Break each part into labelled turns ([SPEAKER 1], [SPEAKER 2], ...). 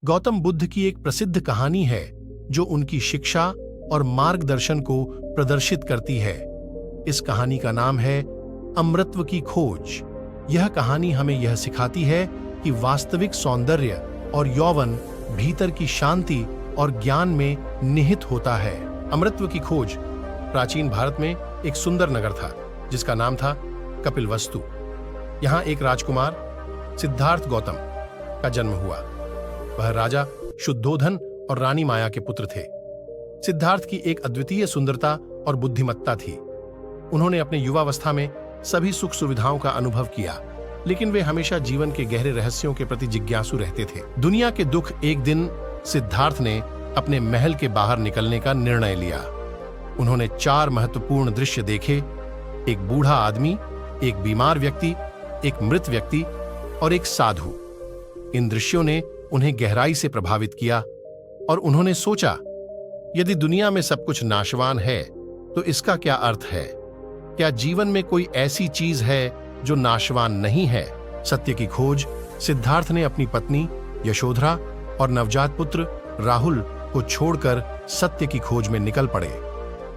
[SPEAKER 1] गौतम बुद्ध की एक प्रसिद्ध कहानी है जो उनकी शिक्षा और मार्गदर्शन को प्रदर्शित करती है। इस कहानी का नाम है अमृतत्व की खोज। यह कहानी हमें यह सिखाती है कि वास्तविक सौंदर्य और यौवन भीतर की शांति और ज्ञान में निहित होता है। अमृतत्व की खोज प्राचीन भारत में एक सुंदर नगर था जिसका नाम था कपिलवस्तु। यहाँ एक राजकुमार सिद्धार्थ गौतम का जन्म हुआ। वह राजा शुद्धोधन और रानी माया के पुत्र थे। सिद्धार्थ की एक अद्वितीय सुंदरता और बुद्धिमत्ता थी। उन्होंने अपने युवावस्था में सभी सुख सुविधाओं का अनुभव किया, लेकिन वे हमेशा जीवन के गहरे रहस्यों के प्रति जिज्ञासु रहते थे। दुनिया के दुख एक दिन सिद्धार्थ ने अपने महल के बाहर निकलने का निर्णय लिया। उन्होंने 4 महत्वपूर्ण दृश्य देखे: एक बूढ़ा आदमी, एक बीमार व्यक्ति, एक मृत व्यक्ति और एक साधु। इन दृश्यों ने उन्हें गहराई से प्रभावित किया और उन्होंने सोचा, यदि दुनिया में सब कुछ नाशवान है तो इसका क्या अर्थ है? क्या जीवन में कोई ऐसी चीज है जो नाशवान नहीं है? सत्य की खोज सिद्धार्थ ने अपनी पत्नी यशोधरा और नवजात पुत्र राहुल को छोड़कर सत्य की खोज में निकल पड़े।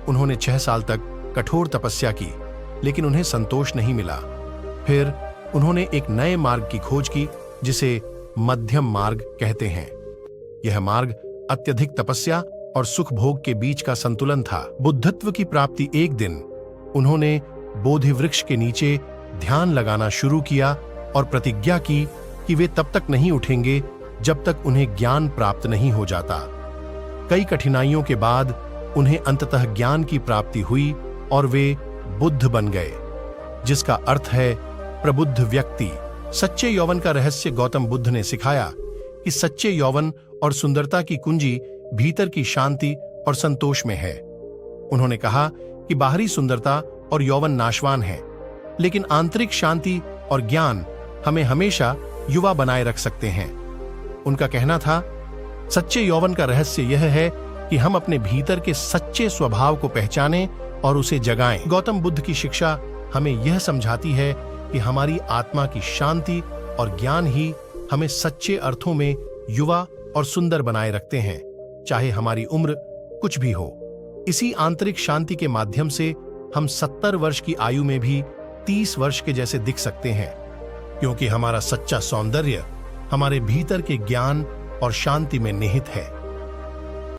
[SPEAKER 1] उन्होंने 6 साल तक कठोर तपस्या की, लेकिन उन्हें संतोष नहीं मिला। फिर उन्होंने एक नए मार्ग की खोज की जिसे मध्यम मार्ग कहते हैं। यह मार्ग अत्यधिक तपस्या और सुख भोग के बीच का संतुलन था। बुद्धत्व की प्राप्ति एक दिन उन्होंने बोधि वृक्ष के नीचे ध्यान लगाना शुरू किया और प्रतिज्ञा की कि वे तब तक नहीं उठेंगे जब तक उन्हें ज्ञान प्राप्त नहीं हो जाता। कई कठिनाइयों के बाद उन्हें अंततः ज्ञान की प्राप्ति हुई और वे बुद्ध बन गए, जिसका अर्थ है प्रबुद्ध व्यक्ति। सच्चे यौवन का रहस्य गौतम बुद्ध ने सिखाया कि सच्चे यौवन और सुंदरता की कुंजी भीतर की शांति और संतोष में है। उन्होंने कहा कि बाहरी सुंदरता और यौवन नाशवान है, लेकिन आंतरिक शांति और ज्ञान हमें हमेशा युवा बनाए रख सकते हैं। उनका कहना था, सच्चे यौवन का रहस्य यह है कि हम अपने भीतर के सच्चे स्वभाव को पहचानें और उसे जगाएं। गौतम बुद्ध की शिक्षा हमें यह समझाती है कि हमारी आत्मा की शांति और ज्ञान ही हमें सच्चे अर्थों में युवा और सुंदर बनाए रखते हैं, चाहे हमारी उम्र कुछ भी हो। इसी आंतरिक शांति के माध्यम से हम 70 वर्ष की आयु में भी 30 वर्ष के जैसे दिख सकते हैं, क्योंकि हमारा सच्चा सौंदर्य हमारे भीतर के ज्ञान और शांति में निहित है।